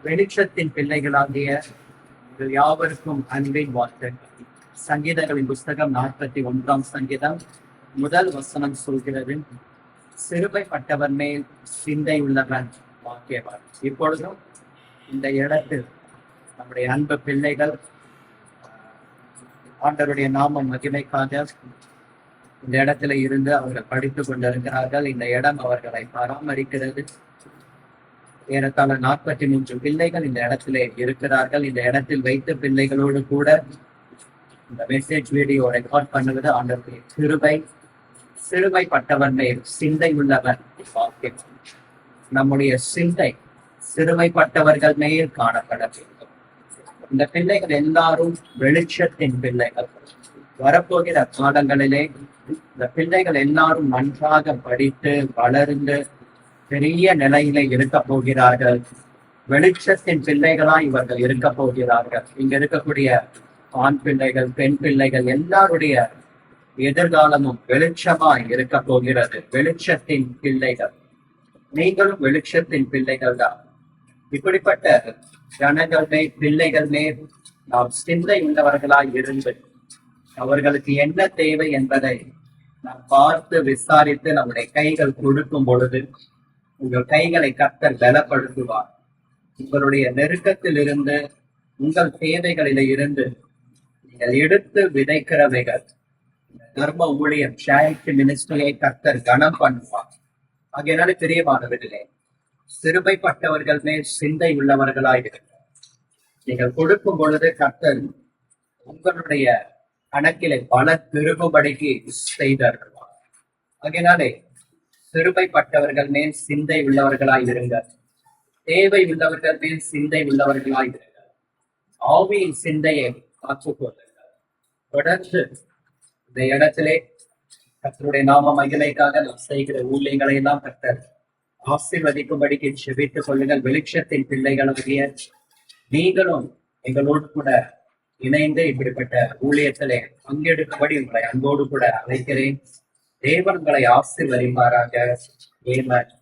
வெளிச்சத்தின் பிள்ளைகளாகிய உங்கள் யாவருக்கும் அன்பின் வாழ்த்துக்கள். சங்கீதங்களின் புஸ்தகம் 41 சங்கீதம் முதல் வசனம் சொல்கிறது, சிறுமைப்பட்டவர் மேல் சிந்தை உள்ளவன் வாக்கியவான். இப்பொழுதும் இந்த இடத்தில் நம்முடைய அன்பு பிள்ளைகள் ஆண்டவருடைய நாமம் மகிமைக்காக இந்த இடத்துல இருந்து அவர்கள் படித்துக் கொண்டிருக்கிறார்கள். இந்த இடம் அவர்களை பராமரிக்கிறது. ஏறத்தாழ 43 பிள்ளைகள் இந்த இடத்திலே இருக்கிறார்கள். இந்த இடத்தில் வைத்த பிள்ளைகளோடு கூட இந்த மெசேஜ் வீடியோ ரெக்கார்ட் பண்ணுவது ஆண்டவருடைய கிருபை. சிறுமைப்பட்டவன் மேல் சிந்தை உள்ளவன் வாக்கியம். நம்முடைய சிந்தை சிறுமைப்பட்டவர்கள் மேல் காணப்பட வேண்டும். இந்த பிள்ளைகள் எல்லாரும் வெளிச்சத்தின் பிள்ளைகள். வரப்போகிற காலங்களிலே இந்த பிள்ளைகள் எல்லாரும் நன்றாக படித்து வளர்ந்து பெரிய நிலையில இருக்க போகிறார்கள். வெளிச்சத்தின் பிள்ளைகளா இவர்கள் இருக்க போகிறார்கள். இங்க இருக்கக்கூடிய ஆண் பிள்ளைகள், பெண் பிள்ளைகள் எல்லாருடைய எதிர்காலமும் வெளிச்சமா இருக்க போகிறது. வெளிச்சத்தின் பிள்ளைகள். நீங்களும் வெளிச்சத்தின் பிள்ளைகள் தான். இப்படிப்பட்ட ஜனங்கள் மேல், பிள்ளைகள் மேல் நாம் சிந்தை உள்ளவர்களாய் இருந்து அவர்களுக்கு என்ன தேவை என்பதை நாம் பார்த்து விசாரித்து நம்முடைய கைகள் கொடுக்கும் பொழுது உங்கள் கைகளை கர்த்தர் பலப்படுத்துவார். உங்களுடைய நெருக்கத்தில் இருந்து, உங்கள் தேவைகளில இருந்து நீங்கள் எடுத்து விதைக்கிறவைகள் தர்ம ஊழியம் சேரிட்டி மினிஸ்ட்ரியை கர்த்தர் கனம் பண்ணுவார். ஆகையினால பிரியமானவர்களே, சிறுமைப்பட்டவர்கள் மேல் சிந்தை உள்ளவர்களாய் இருக்கிறார். நீங்கள் கொடுக்கும் பொழுது கர்த்தர் உங்களுடைய கணக்கிலே பல பெருகும்படிக்கு செய்தார்கள். ஆகையினாலே சிறுமைப்பட்டவர்கள் மேல் சிந்தை உள்ளவர்களாய் இருங்கள். தேவை உள்ளவர்கள் மேல் சிந்தை உள்ளவர்களாய் இருங்கள். ஆவியின் சிந்தையை காத்துக்கொள்ளுங்கள். தொடர்ந்து இந்த இடத்திலே கர்த்தருடைய நாம மகிமைக்காக நாம் செய்கிற ஊழியங்களை எல்லாம் கர்த்தர் ஆசீர்வதிக்கும்படிக்கு செபித்துக் கொள்ளுங்கள். வெளிச்சத்தின் பிள்ளைகளுடைய நீங்களும் எங்களோடு கூட இணைந்து இப்படிப்பட்ட ஊழியத்திலே பங்கெடுக்கும்படி உங்களை அன்போடு கூட அழைக்கிறேன். தேவன் உங்களை ஆசீர்வதிப்பாராக. ஆமென்.